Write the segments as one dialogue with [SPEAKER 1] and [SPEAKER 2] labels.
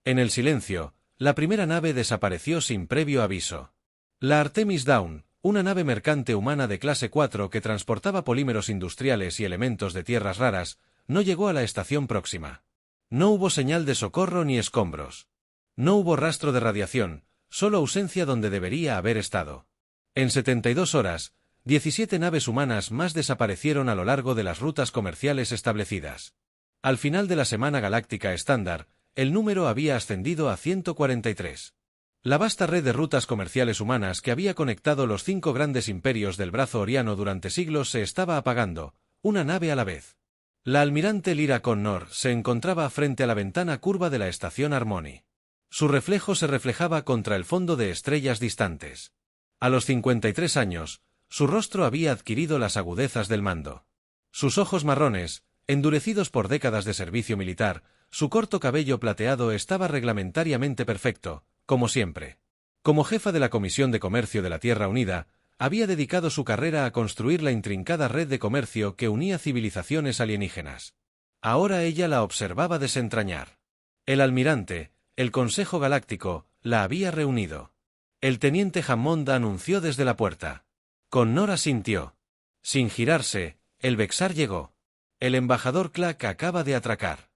[SPEAKER 1] En el silencio, la primera nave desapareció sin previo aviso. La Artemis Dawn, una nave mercante humana de clase 4 que transportaba polímeros industriales y elementos de tierras raras, no llegó a la estación próxima. No hubo señal de socorro ni escombros. No hubo rastro de radiación, solo ausencia donde debería haber estado. En 72 horas, 17 naves humanas más desaparecieron a lo largo de las rutas comerciales establecidas. Al final de la semana galáctica estándar, el número había ascendido a 143. La vasta red de rutas comerciales humanas que había conectado los 5 grandes imperios del brazo oriano durante siglos se estaba apagando, una nave a la vez. La almirante Lyra Connor se encontraba frente a la ventana curva de la estación Harmony. Su reflejo se reflejaba contra el fondo de estrellas distantes. A los 53 años, su rostro había adquirido las agudezas del mando. Sus ojos marrones, endurecidos por décadas de servicio militar, su corto cabello plateado estaba reglamentariamente perfecto, como siempre. Como jefa de la Comisión de Comercio de la Tierra Unida, había dedicado su carrera a construir la intrincada red de comercio que unía civilizaciones alienígenas. Ahora ella la observaba desentrañar. El almirante, el Consejo Galáctico, la había reunido. El teniente Hammond anunció desde la puerta. Connor asintió. Sin girarse, el Vexar llegó. El embajador Clack acaba de atracar.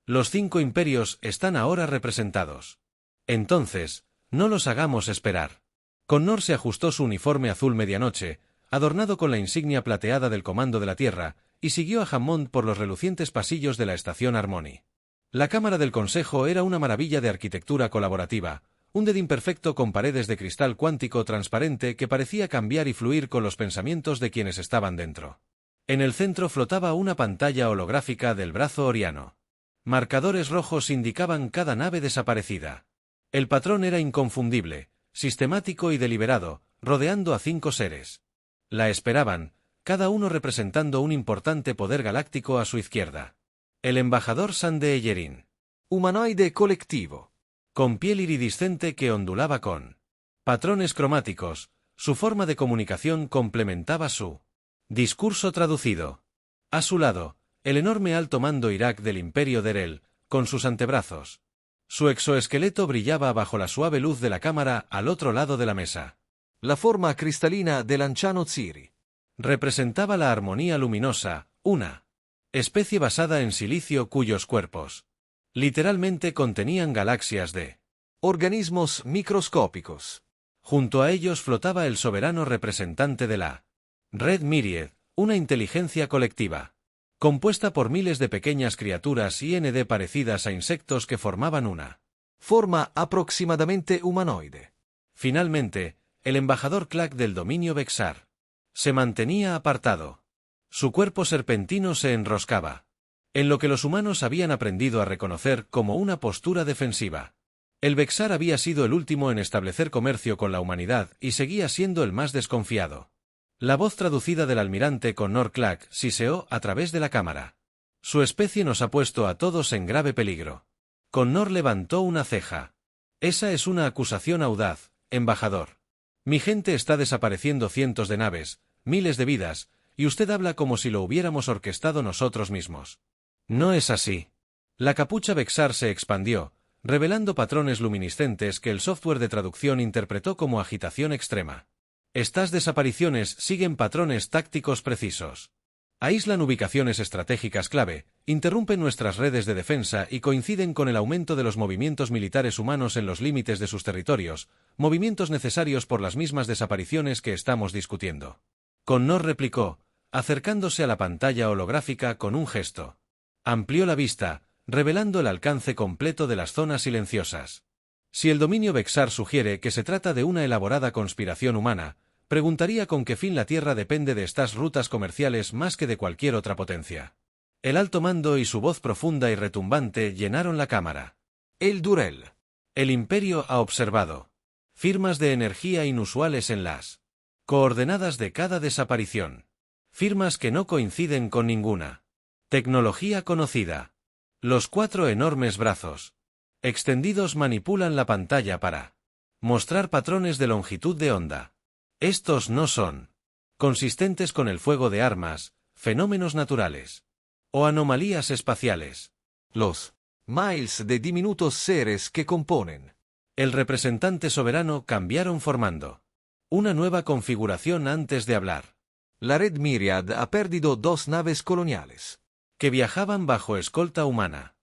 [SPEAKER 1] Los 5 imperios están ahora representados. Entonces, no los hagamos esperar. Connor se ajustó su uniforme azul medianoche, adornado con la insignia plateada del Comando de la Tierra, y siguió a Hammond por los relucientes pasillos de la estación Harmony. La Cámara del Consejo era una maravilla de arquitectura colaborativa, un dedín perfecto con paredes de cristal cuántico transparente que parecía cambiar y fluir con los pensamientos de quienes estaban dentro. En el centro flotaba una pantalla holográfica del brazo oriano. Marcadores rojos indicaban cada nave desaparecida. El patrón era inconfundible, sistemático y deliberado, rodeando a 5 seres. La esperaban, cada uno representando un importante poder galáctico a su izquierda. El embajador Sande Eyerin. Humanoide colectivo. Con piel iridiscente que ondulaba con patrones cromáticos, su forma de comunicación complementaba su discurso traducido. A su lado, el enorme alto mando Irak del Imperio Derel, con sus antebrazos. Su exoesqueleto brillaba bajo la suave luz de la cámara al otro lado de la mesa. La forma cristalina del Anciano Ciri representaba la armonía luminosa, una especie basada en silicio cuyos cuerpos literalmente contenían galaxias de organismos microscópicos. Junto a ellos flotaba el soberano representante de la Red Myriad, una inteligencia colectiva, compuesta por miles de pequeñas criaturas IND parecidas a insectos que formaban una forma aproximadamente humanoide. Finalmente, el embajador Clack del dominio Vexar se mantenía apartado. Su cuerpo serpentino se enroscaba, en lo que los humanos habían aprendido a reconocer como una postura defensiva. El Vexar había sido el último en establecer comercio con la humanidad y seguía siendo el más desconfiado. La voz traducida del almirante Connor Clack siseó a través de la cámara. Su especie nos ha puesto a todos en grave peligro. Connor levantó una ceja. Esa es una acusación audaz, embajador. Mi gente está desapareciendo cientos de naves, miles de vidas, y usted habla como si lo hubiéramos orquestado nosotros mismos. No es así. La capucha Vexar se expandió, revelando patrones luminiscentes que el software de traducción interpretó como agitación extrema. Estas desapariciones siguen patrones tácticos precisos. Aíslan ubicaciones estratégicas clave, interrumpen nuestras redes de defensa y coinciden con el aumento de los movimientos militares humanos en los límites de sus territorios, movimientos necesarios por las mismas desapariciones que estamos discutiendo. Connor replicó, acercándose a la pantalla holográfica con un gesto. Amplió la vista, revelando el alcance completo de las zonas silenciosas. Si el dominio Vexar sugiere que se trata de una elaborada conspiración humana, preguntaría con qué fin la Tierra depende de estas rutas comerciales más que de cualquier otra potencia. El alto mando y su voz profunda y retumbante llenaron la cámara. El Durel. El Imperio ha observado firmas de energía inusuales en las coordenadas de cada desaparición. Firmas que no coinciden con ninguna tecnología conocida. Los 4 enormes brazos extendidos manipulan la pantalla para mostrar patrones de longitud de onda. Estos no son consistentes con el fuego de armas, fenómenos naturales o anomalías espaciales. Los
[SPEAKER 2] miles de diminutos seres que componen.
[SPEAKER 1] El representante soberano cambiaron formando una nueva configuración antes de hablar.
[SPEAKER 2] La Red Myriad ha perdido 2 naves coloniales
[SPEAKER 1] que viajaban bajo escolta humana.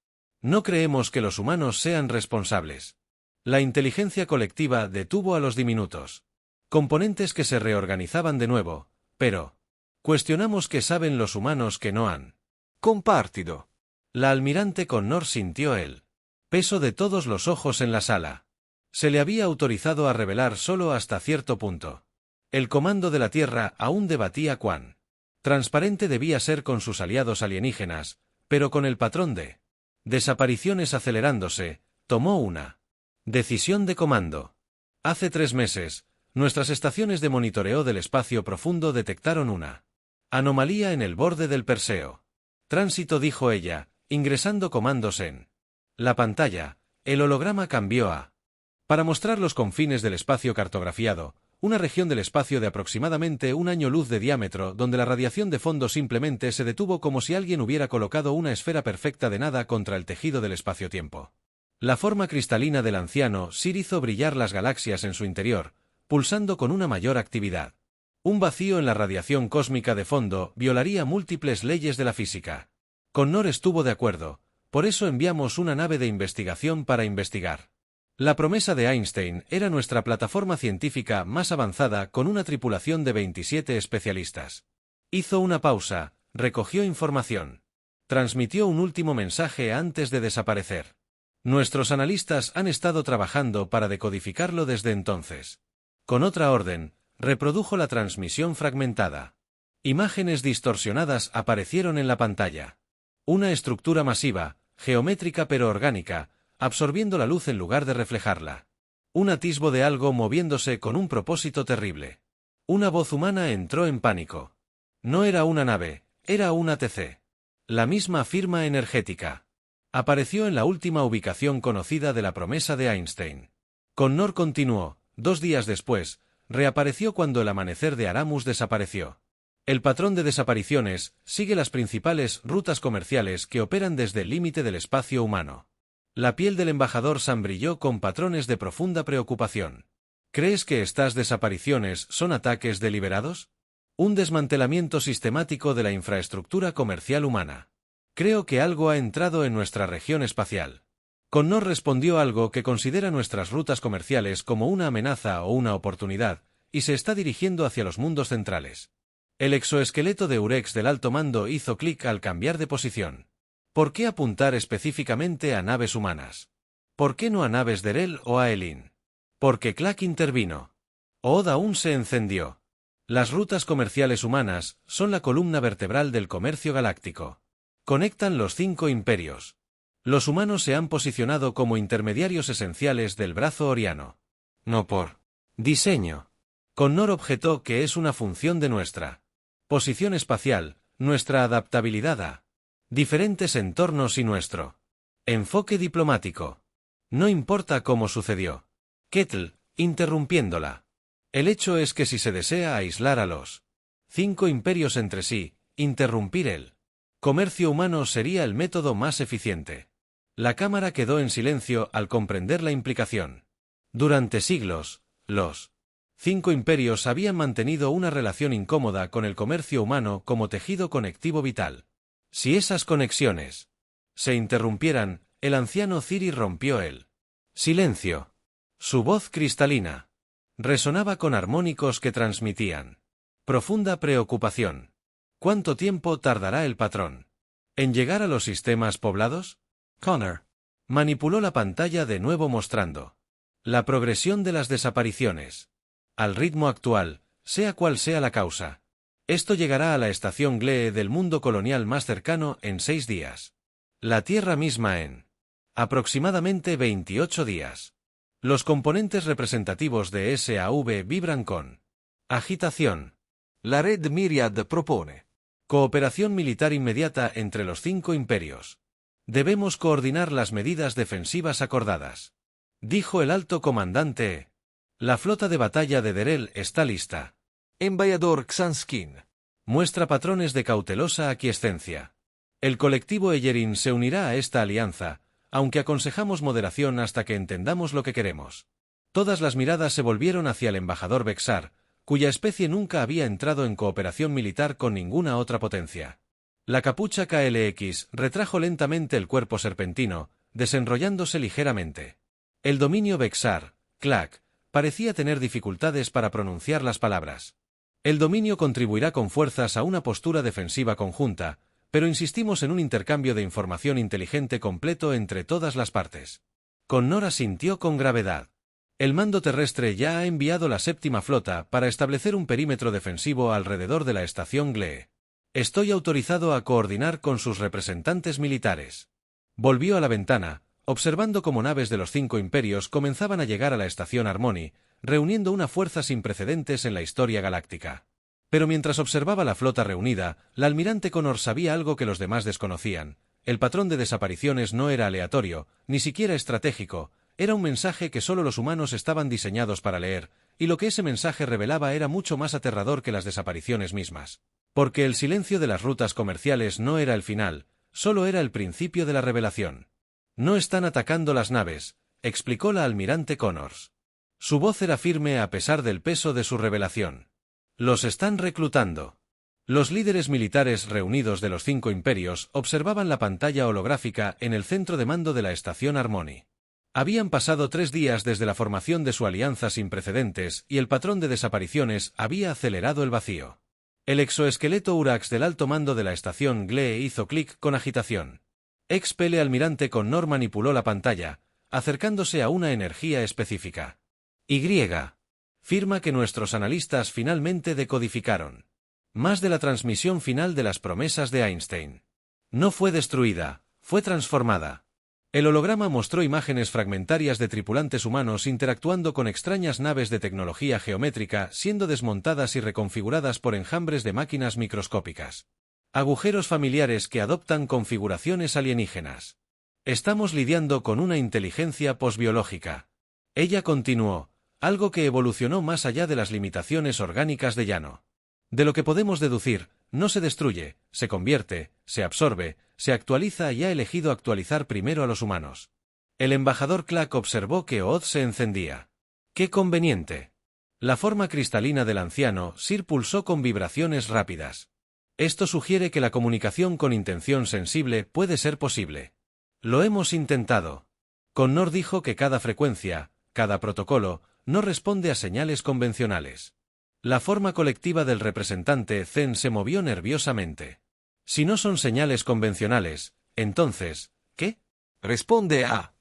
[SPEAKER 1] No creemos que los humanos sean responsables. La inteligencia colectiva detuvo a los diminutos componentes que se reorganizaban de nuevo, pero cuestionamos qué saben los humanos que no han
[SPEAKER 2] compartido.
[SPEAKER 1] La almirante Connor sintió el peso de todos los ojos en la sala. Se le había autorizado a revelar solo hasta cierto punto. El comando de la Tierra aún debatía cuán transparente debía ser con sus aliados alienígenas, pero con el patrón de desapariciones acelerándose, tomó una decisión de comando. Hace 3 meses, nuestras estaciones de monitoreo del espacio profundo detectaron una anomalía en el borde del Perseo. Tránsito, dijo ella, ingresando comandos en la pantalla. El holograma cambió a para mostrar los confines del espacio cartografiado, una región del espacio de aproximadamente 1 año luz de diámetro donde la radiación de fondo simplemente se detuvo como si alguien hubiera colocado una esfera perfecta de nada contra el tejido del espacio-tiempo. La forma cristalina del anciano Sir hizo brillar las galaxias en su interior, pulsando con una mayor actividad. Un vacío en la radiación cósmica de fondo violaría múltiples leyes de la física. Connor estuvo de acuerdo, por eso enviamos una nave de investigación para investigar. La promesa de Einstein era nuestra plataforma científica más avanzada con una tripulación de 27 especialistas. Hizo una pausa, recogió información. Transmitió un último mensaje antes de desaparecer. Nuestros analistas han estado trabajando para decodificarlo desde entonces. Con otra orden, reprodujo la transmisión fragmentada. Imágenes distorsionadas aparecieron en la pantalla. Una estructura masiva, geométrica pero orgánica, absorbiendo la luz en lugar de reflejarla. Un atisbo de algo moviéndose con un propósito terrible. Una voz humana entró en pánico. No era una nave, era una TC. La misma firma energética. Apareció en la última ubicación conocida de la promesa de Einstein. Connor continuó, 2 días después, reapareció cuando el amanecer de Aramus desapareció. El patrón de desapariciones sigue las principales rutas comerciales que operan desde el límite del espacio humano. La piel del embajador Sam brilló con patrones de profunda preocupación. ¿Crees que estas desapariciones son ataques deliberados? Un desmantelamiento sistemático de la infraestructura comercial humana. Creo que algo ha entrado en nuestra región espacial. Connor respondió algo que considera nuestras rutas comerciales como una amenaza o una oportunidad, y se está dirigiendo hacia los mundos centrales. El exoesqueleto de Urex del alto mando hizo clic al cambiar de posición. ¿Por qué apuntar específicamente a naves humanas? ¿Por qué no a naves de Rel o a Elin? Porque Clack intervino. Ood aún se encendió. Las rutas comerciales humanas son la columna vertebral del comercio galáctico. Conectan los 5 imperios. Los humanos se han posicionado como intermediarios esenciales del brazo oriano. No por diseño. Connor objetó que es una función de nuestra posición espacial, nuestra adaptabilidad a diferentes entornos y nuestro enfoque diplomático. No importa cómo sucedió. Kettle, interrumpiéndola. El hecho es que si se desea aislar a los 5 imperios entre sí, interrumpir el comercio humano sería el método más eficiente. La cámara quedó en silencio al comprender la implicación. Durante siglos, los 5 imperios habían mantenido una relación incómoda con el comercio humano como tejido conectivo vital. Si esas conexiones se interrumpieran, el anciano Ciri rompió el silencio. Su voz cristalina resonaba con armónicos que transmitían profunda preocupación. ¿Cuánto tiempo tardará el patrón en llegar a los sistemas poblados? Connor manipuló la pantalla de nuevo mostrando la progresión de las desapariciones. Al ritmo actual, sea cual sea la causa. Esto llegará a la estación Glee del mundo colonial más cercano en 6 días. La Tierra misma en aproximadamente 28 días. Los componentes representativos de SAV vibran con agitación.
[SPEAKER 2] La Red Myriad propone
[SPEAKER 1] cooperación militar inmediata entre los 5 imperios. Debemos coordinar las medidas defensivas acordadas, dijo el alto comandante. La flota de batalla de Derel está lista.
[SPEAKER 2] Embajador Xanskin
[SPEAKER 1] muestra patrones de cautelosa aquiescencia. El colectivo Eyerin se unirá a esta alianza, aunque aconsejamos moderación hasta que entendamos lo que queremos. Todas las miradas se volvieron hacia el embajador Vexar, cuya especie nunca había entrado en cooperación militar con ninguna otra potencia. La capucha KLX retrajo lentamente el cuerpo serpentino, desenrollándose ligeramente. El dominio Vexar, Clack, parecía tener dificultades para pronunciar las palabras. El dominio contribuirá con fuerzas a una postura defensiva conjunta, pero insistimos en un intercambio de información inteligente completo entre todas las partes. Connor asintió con gravedad. El mando terrestre ya ha enviado la séptima flota para establecer un perímetro defensivo alrededor de la estación Glee. Estoy autorizado a coordinar con sus representantes militares. Volvió a la ventana, observando cómo naves de los 5 imperios comenzaban a llegar a la estación Harmony, reuniendo una fuerza sin precedentes en la historia galáctica. Pero mientras observaba la flota reunida, la almirante Connor sabía algo que los demás desconocían. El patrón de desapariciones no era aleatorio, ni siquiera estratégico, era un mensaje que solo los humanos estaban diseñados para leer, y lo que ese mensaje revelaba era mucho más aterrador que las desapariciones mismas. Porque el silencio de las rutas comerciales no era el final, solo era el principio de la revelación. No están atacando las naves, explicó la almirante Connors. Su voz era firme a pesar del peso de su revelación. Los están reclutando. Los líderes militares reunidos de los 5 imperios observaban la pantalla holográfica en el centro de mando de la estación Harmony. Habían pasado 3 días desde la formación de su alianza sin precedentes y el patrón de desapariciones había acelerado el vacío. El exoesqueleto Urax del alto mando de la estación Glee hizo clic con agitación. Ex-Pele almirante Connor manipuló la pantalla, acercándose a una energía específica. Y. Firma que nuestros analistas finalmente decodificaron. Más de la transmisión final de las promesas de Einstein. No fue destruida, fue transformada. El holograma mostró imágenes fragmentarias de tripulantes humanos interactuando con extrañas naves de tecnología geométrica siendo desmontadas y reconfiguradas por enjambres de máquinas microscópicas. Agujeros familiares que adoptan configuraciones alienígenas. Estamos lidiando con una inteligencia posbiológica. Ella continuó, algo que evolucionó más allá de las limitaciones orgánicas de llano. De lo que podemos deducir, no se destruye, se convierte, se absorbe, se actualiza y ha elegido actualizar primero a los humanos. El embajador Clack observó que Ood se encendía. ¡Qué conveniente! La forma cristalina del anciano Sir pulsó con vibraciones rápidas. Esto sugiere que la comunicación con intención sensible puede ser posible. Lo hemos intentado. Connor dijo que cada frecuencia, cada protocolo, no responde a señales convencionales. La forma colectiva del representante Zen se movió nerviosamente. Si no son señales convencionales, entonces, ¿qué?
[SPEAKER 2] Responde a.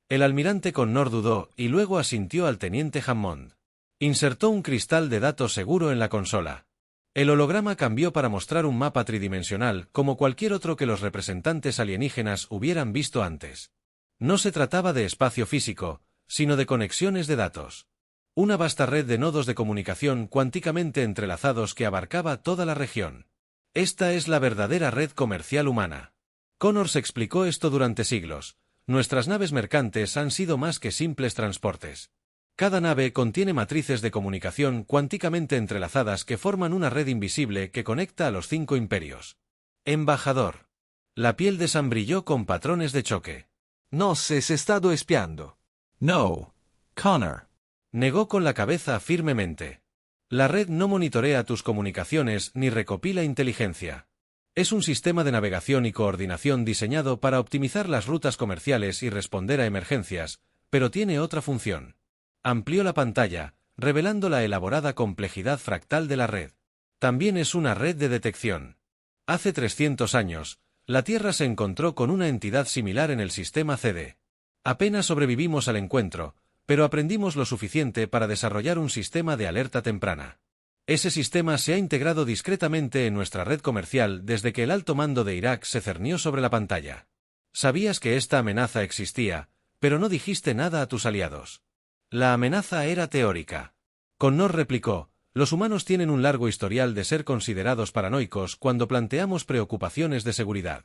[SPEAKER 1] El almirante Connor dudó y luego asintió al teniente Hammond. Insertó un cristal de datos seguro en la consola. El holograma cambió para mostrar un mapa tridimensional como cualquier otro que los representantes alienígenas hubieran visto antes. No se trataba de espacio físico, sino de conexiones de datos. Una vasta red de nodos de comunicación cuánticamente entrelazados que abarcaba toda la región. Esta es la verdadera red comercial humana. Connors explicó esto durante siglos. Nuestras naves mercantes han sido más que simples transportes. Cada nave contiene matrices de comunicación cuánticamente entrelazadas que forman una red invisible que conecta a los 5 imperios. Embajador. La piel de Sam brilló con patrones de choque.
[SPEAKER 2] Nos es estado espiando.
[SPEAKER 3] No, Connor.
[SPEAKER 1] Negó con la cabeza firmemente. La red no monitorea tus comunicaciones ni recopila inteligencia. Es un sistema de navegación y coordinación diseñado para optimizar las rutas comerciales y responder a emergencias, pero tiene otra función. Amplió la pantalla, revelando la elaborada complejidad fractal de la red. También es una red de detección. Hace 300 años, la Tierra se encontró con una entidad similar en el sistema CD. Apenas sobrevivimos al encuentro, pero aprendimos lo suficiente para desarrollar un sistema de alerta temprana. Ese sistema se ha integrado discretamente en nuestra red comercial desde que el alto mando de Irak se cernió sobre la pantalla. Sabías que esta amenaza existía, pero no dijiste nada a tus aliados. La amenaza era teórica. Connor replicó, los humanos tienen un largo historial de ser considerados paranoicos cuando planteamos preocupaciones de seguridad.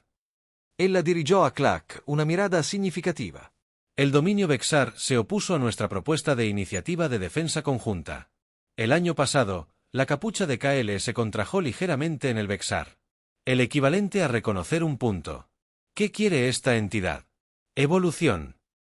[SPEAKER 2] Ella dirigió a Clack una mirada significativa.
[SPEAKER 1] El dominio Vexar se opuso a nuestra propuesta de iniciativa de defensa conjunta. El año pasado, la capucha de KL se contrajo ligeramente en el Vexar. El equivalente a reconocer un punto. ¿Qué quiere esta entidad? Evolución.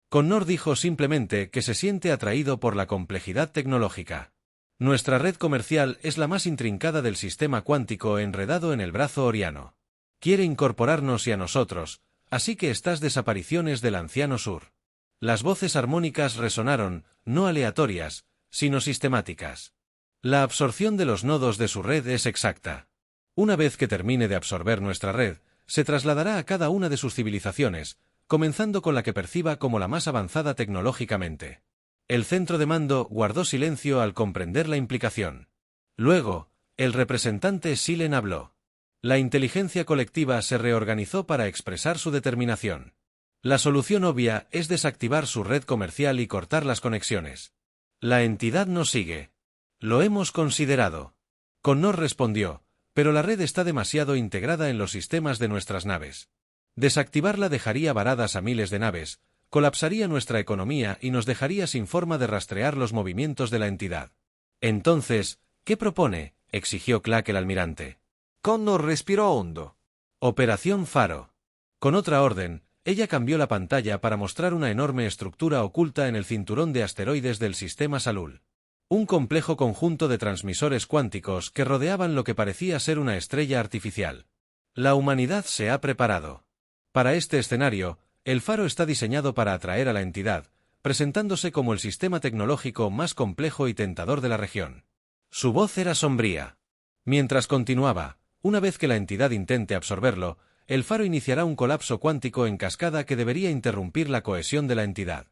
[SPEAKER 1] Connor dijo simplemente que se siente atraído por la complejidad tecnológica. Nuestra red comercial es la más intrincada del sistema cuántico enredado en el brazo oriano. Quiere incorporarnos y a nosotros, así que estas desapariciones del anciano sur. Las voces armónicas resonaron, no aleatorias, sino sistemáticas. La absorción de los nodos de su red es exacta. Una vez que termine de absorber nuestra red, se trasladará a cada una de sus civilizaciones, comenzando con la que perciba como la más avanzada tecnológicamente. El centro de mando guardó silencio al comprender la implicación. Luego, el representante Silen habló. La inteligencia colectiva se reorganizó para expresar su determinación. La solución obvia es desactivar su red comercial y cortar las conexiones. La entidad nos sigue. Lo hemos considerado. Connor respondió, pero la red está demasiado integrada en los sistemas de nuestras naves. Desactivarla dejaría varadas a miles de naves, colapsaría nuestra economía y nos dejaría sin forma de rastrear los movimientos de la entidad. Entonces, ¿qué propone?, exigió Clack el almirante.
[SPEAKER 2] Connor respiró hondo.
[SPEAKER 1] Operación Faro. Con otra orden, ella cambió la pantalla para mostrar una enorme estructura oculta en el cinturón de asteroides del sistema Salul. Un complejo conjunto de transmisores cuánticos que rodeaban lo que parecía ser una estrella artificial. La humanidad se ha preparado. Para este escenario, el faro está diseñado para atraer a la entidad, presentándose como el sistema tecnológico más complejo y tentador de la región. Su voz era sombría. Mientras continuaba, una vez que la entidad intente absorberlo, el faro iniciará un colapso cuántico en cascada que debería interrumpir la cohesión de la entidad.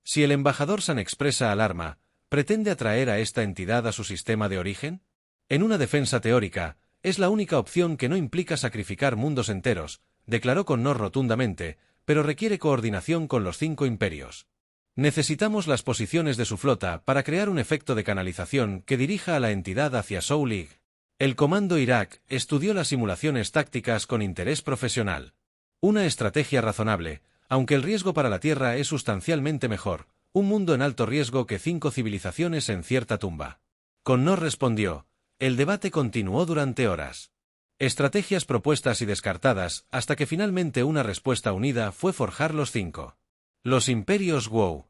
[SPEAKER 1] Si el embajador San expresa alarma, ¿pretende atraer a esta entidad a su sistema de origen? En una defensa teórica, es la única opción que no implica sacrificar mundos enteros, declaró Connor rotundamente, pero requiere coordinación con los 5 imperios. Necesitamos las posiciones de su flota para crear un efecto de canalización que dirija a la entidad hacia Soul League. El comando Irak estudió las simulaciones tácticas con interés profesional. Una estrategia razonable, aunque el riesgo para la Tierra es sustancialmente mejor, un mundo en alto riesgo que 5 civilizaciones en cierta tumba. Connor respondió. El debate continuó durante horas. Estrategias propuestas y descartadas, hasta que finalmente una respuesta unida fue forjar los 5. Los imperios WoW.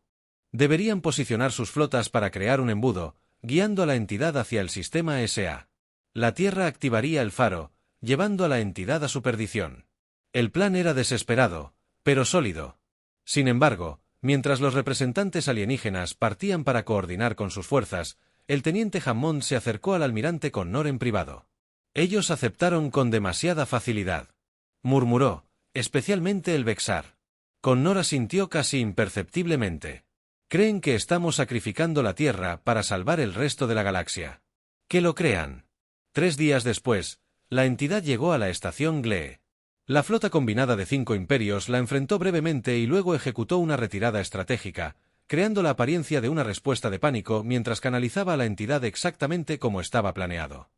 [SPEAKER 1] Deberían posicionar sus flotas para crear un embudo, guiando a la entidad hacia el sistema SA. La Tierra activaría el faro, llevando a la entidad a su perdición. El plan era desesperado, pero sólido. Sin embargo, mientras los representantes alienígenas partían para coordinar con sus fuerzas, el teniente Hammond se acercó al almirante Connor en privado. Ellos aceptaron con demasiada facilidad. Murmuró, especialmente el Vexar. Connor asintió casi imperceptiblemente. Creen que estamos sacrificando la Tierra para salvar el resto de la galaxia. Que lo crean. 3 días después, la entidad llegó a la estación Glee. La flota combinada de 5 imperios la enfrentó brevemente y luego ejecutó una retirada estratégica, creando la apariencia de una respuesta de pánico mientras canalizaba a la entidad exactamente como estaba planeado.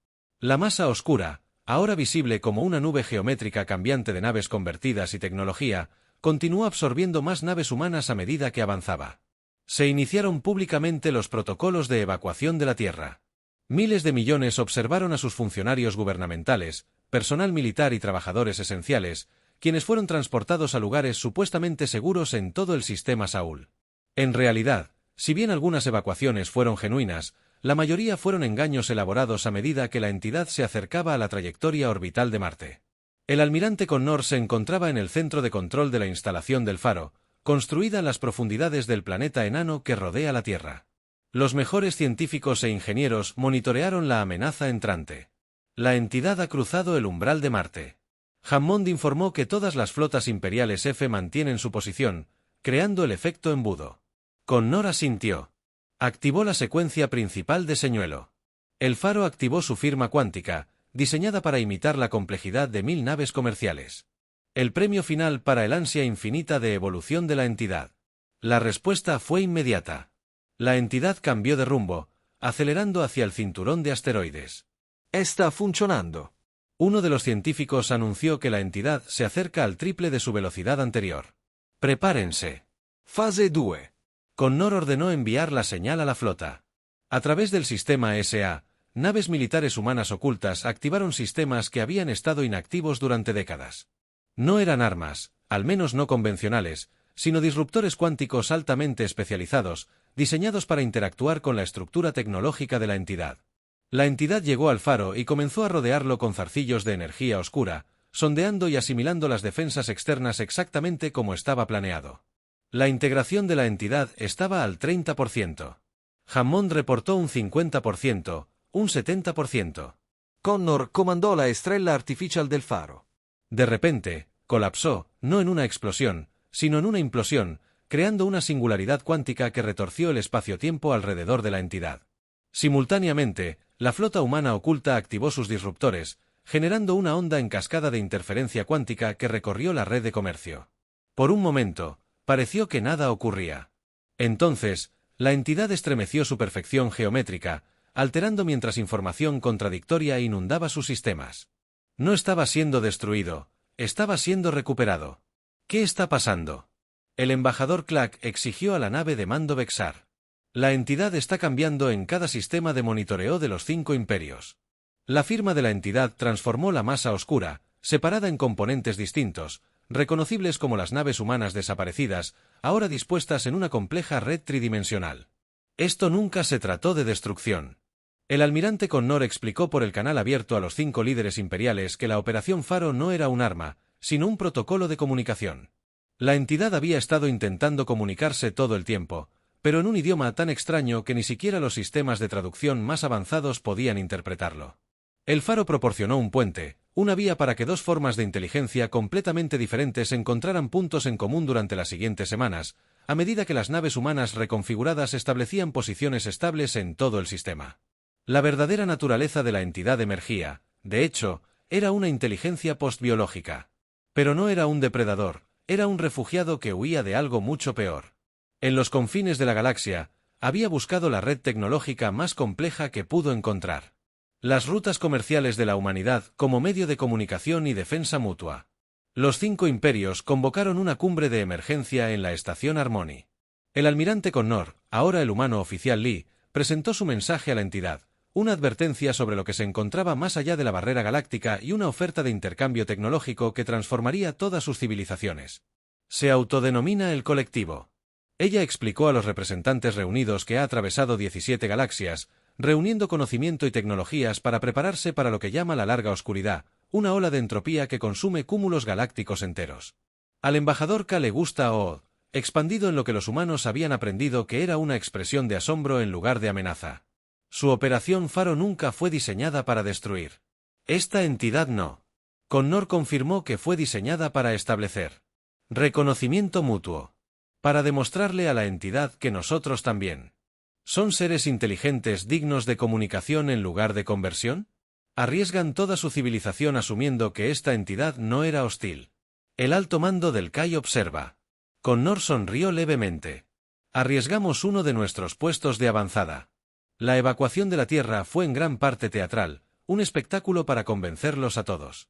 [SPEAKER 1] La masa oscura, ahora visible como una nube geométrica cambiante de naves convertidas y tecnología, continuó absorbiendo más naves humanas a medida que avanzaba. Se iniciaron públicamente los protocolos de evacuación de la Tierra. Miles de millones observaron a sus funcionarios gubernamentales, personal militar y trabajadores esenciales, quienes fueron transportados a lugares supuestamente seguros en todo el sistema Saúl. En realidad, si bien algunas evacuaciones fueron genuinas, la mayoría fueron engaños elaborados a medida que la entidad se acercaba a la trayectoria orbital de Marte. El almirante Connor se encontraba en el centro de control de la instalación del faro, construida en las profundidades del planeta enano que rodea la Tierra. Los mejores científicos e ingenieros monitorearon la amenaza entrante. La entidad ha cruzado el umbral de Marte. Hammond informó que todas las flotas imperiales F mantienen su posición, creando el efecto embudo. Connor asintió. Activó la secuencia principal de señuelo. El faro activó su firma cuántica, diseñada para imitar la complejidad de 1000 naves comerciales. El premio final para el ansia infinita de evolución de la entidad. La respuesta fue inmediata. La entidad cambió de rumbo, acelerando hacia el cinturón de asteroides.
[SPEAKER 2] Está funcionando.
[SPEAKER 1] Uno de los científicos anunció que la entidad se acerca al triple de su velocidad anterior. Prepárense.
[SPEAKER 2] Fase 2.
[SPEAKER 1] Connor ordenó enviar la señal a la flota. A través del sistema SA, naves militares humanas ocultas activaron sistemas que habían estado inactivos durante décadas. No eran armas, al menos no convencionales, sino disruptores cuánticos altamente especializados, diseñados para interactuar con la estructura tecnológica de la entidad. La entidad llegó al faro y comenzó a rodearlo con zarcillos de energía oscura, sondeando y asimilando las defensas externas exactamente como estaba planeado. La integración de la entidad estaba al 30%. Hammond reportó un 50%, un 70%.
[SPEAKER 2] Connor comandó la estrella artificial del faro.
[SPEAKER 1] De repente, colapsó, no en una explosión, sino en una implosión, creando una singularidad cuántica que retorció el espacio-tiempo alrededor de la entidad. Simultáneamente, la flota humana oculta activó sus disruptores, generando una onda en cascada de interferencia cuántica que recorrió la red de comercio. Por un momento, pareció que nada ocurría. Entonces, la entidad estremeció su perfección geométrica, alterando mientras información contradictoria inundaba sus sistemas. No estaba siendo destruido, estaba siendo recuperado. ¿Qué está pasando? El embajador Clack exigió a la nave de mando Vexar. La entidad está cambiando en cada sistema de monitoreo de los 5 imperios. La firma de la entidad transformó la masa oscura, separada en componentes distintos, reconocibles como las naves humanas desaparecidas, ahora dispuestas en una compleja red tridimensional. Esto nunca se trató de destrucción. El almirante Connor explicó por el canal abierto a los 5 líderes imperiales que la Operación Faro no era un arma, sino un protocolo de comunicación. La entidad había estado intentando comunicarse todo el tiempo, pero en un idioma tan extraño que ni siquiera los sistemas de traducción más avanzados podían interpretarlo. El faro proporcionó un puente, una vía para que 2 formas de inteligencia completamente diferentes encontraran puntos en común durante las siguientes semanas, a medida que las naves humanas reconfiguradas establecían posiciones estables en todo el sistema. La verdadera naturaleza de la entidad emergía, de hecho, era una inteligencia postbiológica. Pero no era un depredador, era un refugiado que huía de algo mucho peor. En los confines de la galaxia, había buscado la red tecnológica más compleja que pudo encontrar. Las rutas comerciales de la humanidad como medio de comunicación y defensa mutua. Los 5 imperios convocaron una cumbre de emergencia en la estación Harmony. El almirante Connor, ahora el humano oficial Lee, presentó su mensaje a la entidad, una advertencia sobre lo que se encontraba más allá de la barrera galáctica y una oferta de intercambio tecnológico que transformaría todas sus civilizaciones. Se autodenomina el colectivo. Ella explicó a los representantes reunidos que ha atravesado 17 galaxias, reuniendo conocimiento y tecnologías para prepararse para lo que llama la larga oscuridad, una ola de entropía que consume cúmulos galácticos enteros. Al embajador K le gusta O, expandido en lo que los humanos habían aprendido que era una expresión de asombro en lugar de amenaza. Su operación Faro nunca fue diseñada para destruir. Esta entidad no. Connor confirmó que fue diseñada para establecer reconocimiento mutuo. Para demostrarle a la entidad que nosotros también. ¿Son seres inteligentes dignos de comunicación en lugar de conversión? Arriesgan toda su civilización asumiendo que esta entidad no era hostil. El alto mando del CAI observa. Connor sonrió levemente. Arriesgamos uno de nuestros puestos de avanzada. La evacuación de la Tierra fue en gran parte teatral, un espectáculo para convencerlos a todos.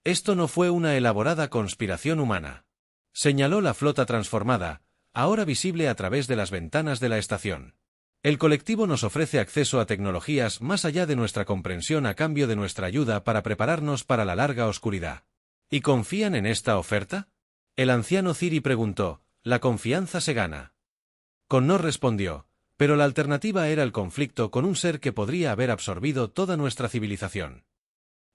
[SPEAKER 1] Esto no fue una elaborada conspiración humana. Señaló la flota transformada, ahora visible a través de las ventanas de la estación. El colectivo nos ofrece acceso a tecnologías más allá de nuestra comprensión a cambio de nuestra ayuda para prepararnos para la larga oscuridad. ¿Y confían en esta oferta? El anciano Ciri preguntó. La confianza se gana. Connor respondió, pero la alternativa era el conflicto con un ser que podría haber absorbido toda nuestra civilización.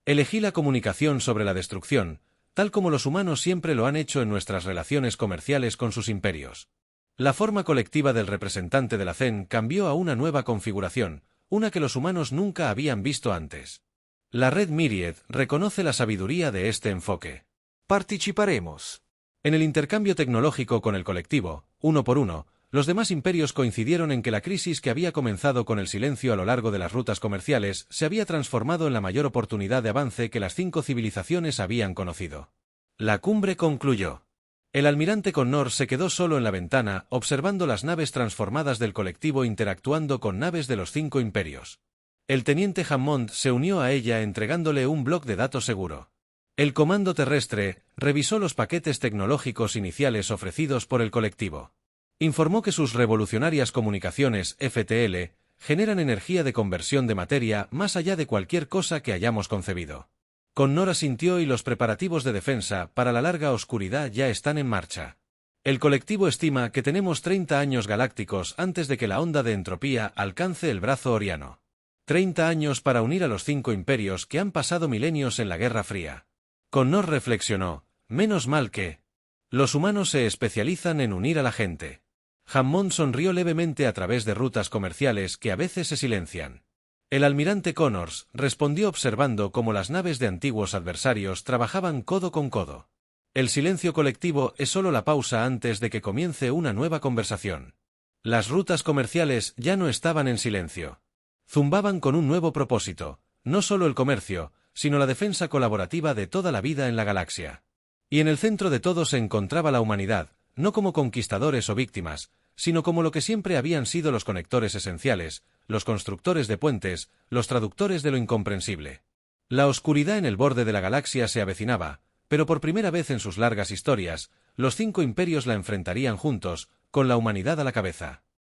[SPEAKER 1] Elegí la comunicación sobre la destrucción, tal como los humanos siempre lo han hecho en nuestras relaciones comerciales con sus imperios. La forma colectiva del representante de la CEN cambió a una nueva configuración, una que los humanos nunca habían visto antes. La red Myriad reconoce la sabiduría de este enfoque.
[SPEAKER 2] Participaremos.
[SPEAKER 1] En el intercambio tecnológico con el colectivo, uno por uno, los demás imperios coincidieron en que la crisis que había comenzado con el silencio a lo largo de las rutas comerciales se había transformado en la mayor oportunidad de avance que las 5 civilizaciones habían conocido. La cumbre concluyó. El almirante Connor se quedó solo en la ventana, observando las naves transformadas del colectivo interactuando con naves de los 5 imperios. El teniente Hammond se unió a ella entregándole un bloc de datos seguro. El comando terrestre revisó los paquetes tecnológicos iniciales ofrecidos por el colectivo. Informó que sus revolucionarias comunicaciones FTL generan energía de conversión de materia más allá de cualquier cosa que hayamos concebido. Connor asintió y los preparativos de defensa para la larga oscuridad ya están en marcha. El colectivo estima que tenemos 30 años galácticos antes de que la onda de entropía alcance el brazo oriano. 30 años para unir a los 5 imperios que han pasado milenios en la Guerra Fría. Connor reflexionó, menos mal que los humanos se especializan en unir a la gente. Hammond sonrió levemente a través de rutas comerciales que a veces se silencian. El almirante Connors respondió observando cómo las naves de antiguos adversarios trabajaban codo con codo. El silencio colectivo es solo la pausa antes de que comience una nueva conversación. Las rutas comerciales ya no estaban en silencio. Zumbaban con un nuevo propósito, no solo el comercio, sino la defensa colaborativa de toda la vida en la galaxia. Y en el centro de todo se encontraba la humanidad, no como conquistadores o víctimas, sino como lo que siempre habían sido los conectores esenciales, los constructores de puentes, los traductores de lo incomprensible. La oscuridad en el borde de la galaxia se avecinaba, pero por primera vez en sus largas historias, los 5 imperios la enfrentarían juntos, con la humanidad a la cabeza.